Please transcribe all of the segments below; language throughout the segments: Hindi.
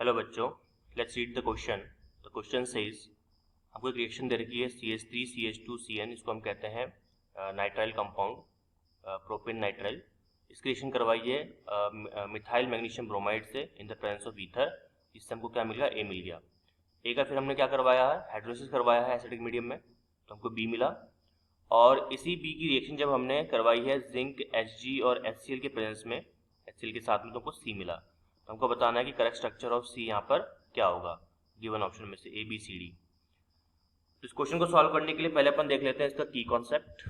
हेलो बच्चों, let's read the question. The question says आपको एक रिएक्शन दे रखी है CH3 CH2CN, इसको हम कहते हैं नाइट्राइल कंपाउंड, प्रोपेन नाइट्राइल। इसकी रिएक्शन करवाई है मिथाइल मैग्नीशियम ब्रोमाइड से in the presence of ether. इससे हमको क्या मिल गया? ए मिल गया। ए का फिर हमने क्या करवाया है? हाइड्रोलिसिस करवाया है एसिडिक मीडियम में, तो हमको बी मिला। और इसी बी की रिएक्शन जब हमने करवाई है जिंक Hg और HCl के प्रेजेंस में, HCl के साथ में, तो हमको सी मिला। तो हमको बताना है कि करेक्ट स्ट्रक्चर ऑफ सी यहाँ पर क्या होगा गिवन ऑप्शन में से ए बी सी डी। तो इस क्वेश्चन को सॉल्व करने के लिए पहले अपन देख लेते हैं इसका की कॉन्सेप्ट।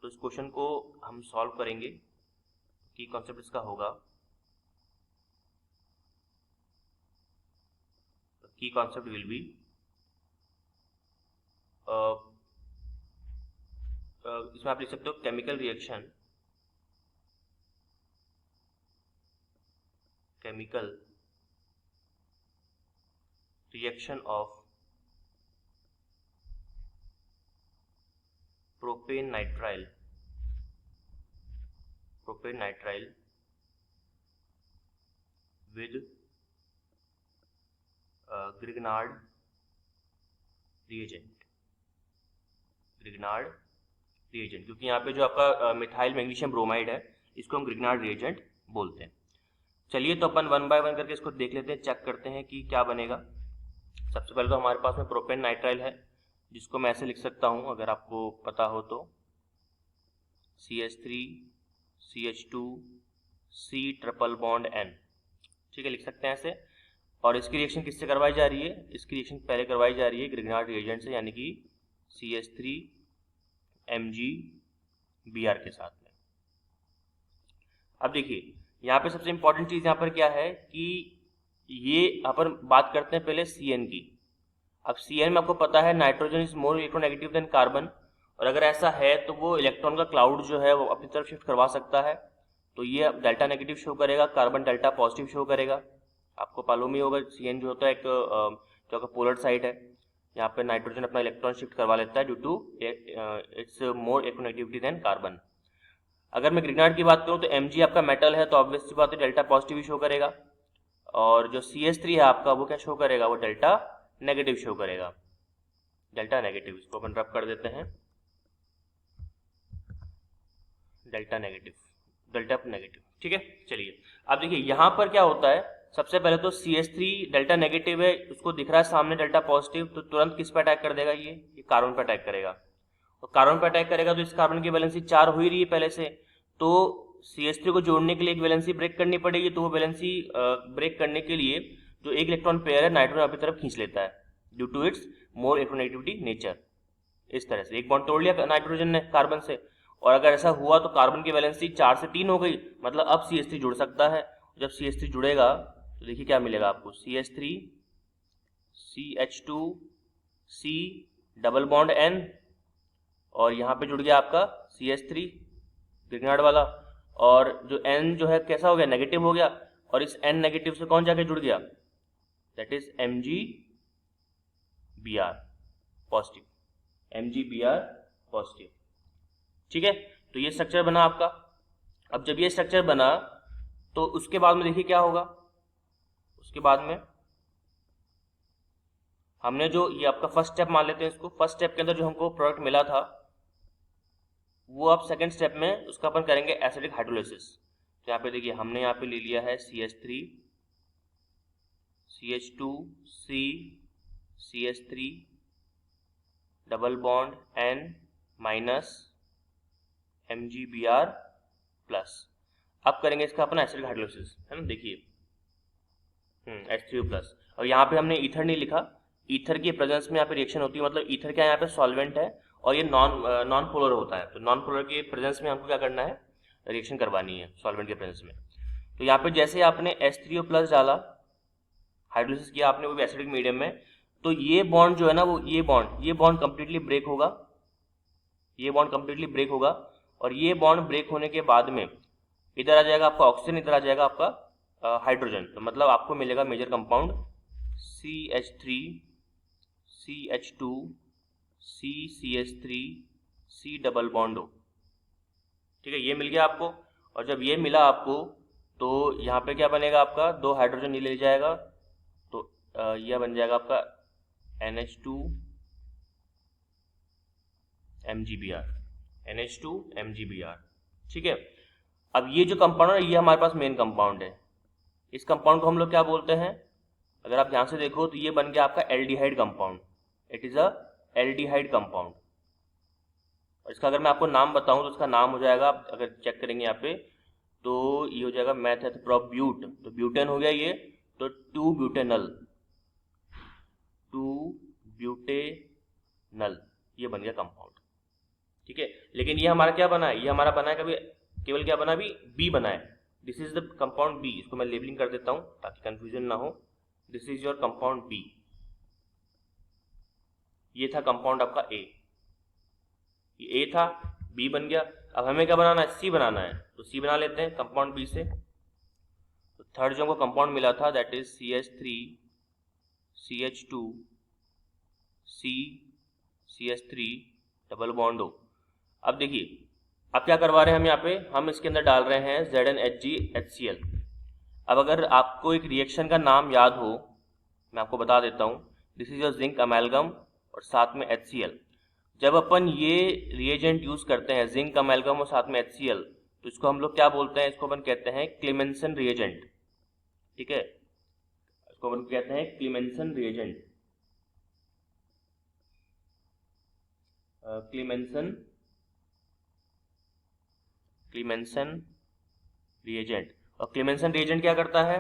तो इस क्वेश्चन को हम सॉल्व करेंगे, की कॉन्सेप्ट इसका होगा, की कॉन्सेप्ट विल बी इसमें आप लिख सकते हो chemical reaction, chemical reaction of propane nitrile with Grignard reagent, क्योंकि यहाँ पे जो आपका मिथाइल मैग्नीशियम ब्रोमाइड है इसको हम ग्रिग्नार्ड रिएजेंट बोलते हैं। चलिए तो अपन वन बाय वन करके इसको देख लेते हैं, चेक करते हैं कि क्या बनेगा। सबसे पहले तो हमारे पास में प्रोपेन नाइट्राइल है, जिसको मैं ऐसे लिख सकता हूँ अगर आपको पता हो तो, CH3 CH2 C triple bond N, ठीक है, लिख सकते हैं ऐसे। और इसकी रिएक्शन किससे करवाई जा रही है? इसकी रिएक्शन पहले करवाई जा रही है ग्रिग्नार्ड रिएजेंट से, यानी कि CH3 MgBr के साथ में। अब देखिए यहाँ पे सबसे इंपॉर्टेंट चीज यहाँ पर क्या है कि ये यहाँ पर बात करते हैं पहले CN की। अब CN में आपको पता है nitrogen is more electronegative than carbon, और अगर ऐसा है तो वो इलेक्ट्रॉन का क्लाउड जो है वो अपनी तरफ शिफ्ट करवा सकता है। तो ये डेल्टा नेगेटिव शो करेगा, कार्बन डेल्टा पॉजिटिव शो करेगा। आपको मालूम ही होगा CN जो होता है एक जो का पोलर साइड है, यहाँ पे नाइट्रोजन अपना इलेक्ट्रॉन शिफ्ट करवा लेता है due to its more electronegativity than carbon. अगर मैं ग्रिग्नार्ड की बात करूँ तो Mg आपका मेटल है, तो ऑब्वियस सी बात है डेल्टा पॉजिटिव शो करेगा। और जो CH3 है आपका वो क्या शो करेगा? वो डेल्टा नेगेटिव शो करेगा, डेल्टा नेगेटिव। इसको अपन रब कर देते हैं, डेल्टा नेगेटिव, ठीक है। चलिए अब देखिए यहाँ पर क्या होता है, सबसे पहले तो CH3 डेल्टा नेगेटिव है, उसको दिख रहा है सामने डेल्टा पॉजिटिव, तो तुरंत किस पे अटैक कर देगा? ये कार्बन पे अटैक करेगा। और कार्बन पे अटैक करेगा तो इस कार्बन की वैलेंसी 4 हो ही रही है पहले से, तो CH3 को जोड़ने के लिए एक वैलेंसी ब्रेक करनी पड़ेगी। तो वो वैलेंसी ब्रेक करने के लिए जो एक इलेक्ट्रॉन पेयर है नाइट्रोजन अपनी तरफ खींच लेता है due to its more electronegativity nature. इस तरह से एक बॉन्ड तोड़ लिया नाइट्रोजन ने कार्बन से, और अगर ऐसा हुआ तो कार्बन की वैलेंसी 4 से 3 हो गई, मतलब अब CH3 जुड़ सकता है। जब CH3 जुड़ेगा तो देखिए क्या मिलेगा आपको, CH3 CH2 C double bond N, और यहाँ पे जुड़ गया आपका CH3 ग्रिग्नार्ड वाला, और जो N जो है कैसा हो गया? नेगेटिव हो गया। और इस N नेगेटिव से कौन जाके जुड़ गया? That is MgBr positive, MgBr positive, ठीक है। तो ये स्ट्रक्चर बना आपका। अब जब ये स्ट्रक्चर बना तो उसके बाद में देखिए क्या होगा। उसके बाद में हमने जो ये आपका फर्स्ट स्टेप मान लेते हैं इसको, फर्स्ट स्टेप के अंदर जो हमको प्रोडक्ट मिला था वो अब सेकंड स्टेप में उसका अपन करेंगे एसिडिक हाइड्रोलिसिस। तो यहाँ पे देखिए हमने यहाँ पे ले लिया है CH3 CH2 C CH3 double bond N minus MgBr plus. अब करेंगे इसका अपना एसिडिक हाइड्रोलिसिस, है ना। देखिए H3O प्लस, और यहाँ पे हमने ईथर नहीं लिखा, ईथर की प्रेजेंस में यहाँ पे रिएक्शन होती है, मतलब ईथर क्या यहाँ पे सॉल्वेंट है और ये नॉन पोलर होता है। तो नॉन पोलर के प्रेजेंस में हमको क्या करना है? रिएक्शन करवानी है सॉल्वेंट के प्रेजेंस में। तो यहाँ पे जैसे आपने H3O प्लस डाला, हाइड्रोलिसिस किया आपने वो भी एसिडिक मीडियम में, तो ये बॉन्ड जो है ना वो ये बॉन्ड कंप्लीटली ब्रेक होगा, ये बॉन्ड कंप्लीटली ब्रेक होगा। और ये बॉन्ड ब्रेक होने के बाद में इधर आ जाएगा आपका ऑक्सीजन, इधर आ जाएगा आपका हाइड्रोजन। तो मतलब आपको मिलेगा major compound CH3 CH2 C CH3 C double bond O, ठीक है, ये मिल गया आपको। और जब ये मिला आपको तो यहाँ पे क्या बनेगा आपका? 2 हाइड्रोजन ये ले जाएगा यह बन जाएगा आपका NH2 MgBr, NH2 MgBr। ठीक है, अब ये जो कंपाउंड है ये हमारे पास मेन कंपाउंड है। इस कंपाउंड को हम लोग क्या बोलते हैं, अगर आप ध्यान से देखो तो ये बन गया आपका aldehyde compound. It is a aldehyde compound. और इसका अगर मैं आपको नाम बताऊं तो इसका नाम हो जाएगा, आप अगर चेक करेंगे यहाँ पे तो ये हो जाएगा मैथेथप्रोब्यूट, तो ब्यूटेन हो गया ये, तो 2-ब्यूटेनल, 2-ब्यूटेनल ये बन गया कंपाउंड। ठीक है, लेकिन ये हमारा क्या बना है, ये हमारा बना है कभी केवल क्या बना, अभी बी बना है। This is the compound B. इसको मैं लेबलिंग कर देता हूं ताकि कंफ्यूजन ना हो। This is your compound B. ये था कंपाउंड आपका ए, ये ए था, बी बन गया। अब हमें क्या बनाना है, सी बनाना है, तो सी बना लेते हैं कंपाउंड बी से। तो थर्ड जो हमको कंपाउंड मिला था that is CH3 CH2 C CH3 double bond O। अब देखिए अब क्या करवा रहे हैं हम यहाँ पे, हम इसके अंदर डाल रहे हैं ZnHgHCl। अब अगर आपको एक रिएक्शन का नाम याद हो, मैं आपको बता देता हूँ। This is your zinc amalgam और साथ में HCl। जब अपन ये रिएजेंट यूज करते हैं जिंक अमेलगम और साथ में HCl, तो इसको हम लोग क्या बोलते हैं, इसको अपन कहते हैं क्लेमेंसन रिएजेंट। ठीक है, इसको अपन कहते हैं क्लेमेंसन रिएजेंट, क्लेमेंसन रिएजेंट। और क्लेमेंसन रिएजेंट क्या करता है,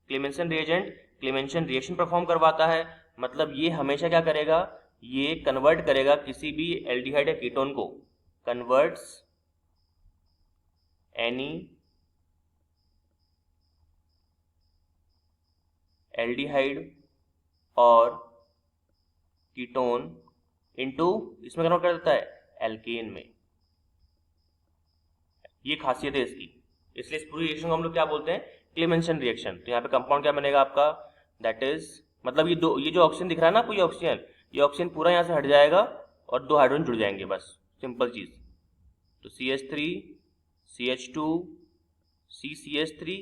Clemmensen reagent Clemmensen reaction perform करवाता है। मतलब ये हमेशा क्या करेगा, ये कन्वर्ट करेगा किसी भी एल्डिहाइड या कीटोन को, कन्वर्ट्स एनी एल्डिहाइड और कीटोन इनटू, इसमें कन्वर्ट कर देता है एल्केन में। ये खासियत है इसकी, इसलिए इस पूरी रिएक्शन को हम लोग क्या बोलते हैं, क्लेमेंसन रिएक्शन। तो यहाँ पे कंपाउंड क्या बनेगा आपका, दैट इज मतलब ये जो ऑक्सीजन दिख रहा है ना आपको, ये ऑक्सीजन पूरा यहाँ से हट जाएगा और 2 हाइड्रोजन जुड़ जाएंगे, बस सिंपल चीज। तो CH3 CH2 CCH3।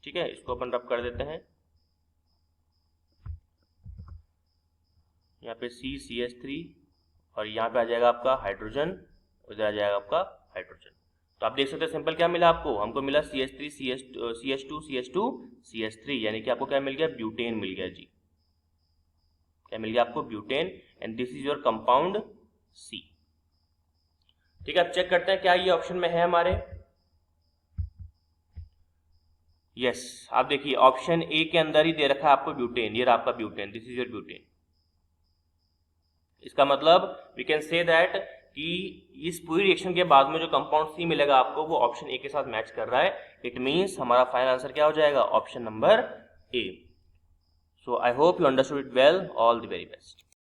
ठीक है, इसको अपन रब कर देते हैं, यहाँ पे CCH3 और यहाँ पे आ जाएगा आपका हाइड्रोजन, उधर आ जाएगा आपका हाइड्रोजन। तो आप देख सकते हैं सिंपल क्या मिला आपको, हमको मिला CH3 CH2 CH2 CH3, यानी कि आपको क्या मिल गया, ब्यूटेन मिल गया जी। क्या मिल गया आपको, butane. And this is your compound C। ठीक है, अब चेक करते हैं क्या ये ऑप्शन में है हमारे। यस, आप देखिए ऑप्शन ए के अंदर ही दे रखा है आपको ब्यूटेन, ये रहा आपका butane, this is your butane. इसका मतलब वी कैन से दैट कि इस पूरी रिएक्शन के बाद में जो कंपाउंड सी मिलेगा आपको वो ऑप्शन ए के साथ मैच कर रहा है। इट मींस हमारा फाइनल आंसर क्या हो जाएगा, option number A. So I hope you understood it well. All the very best.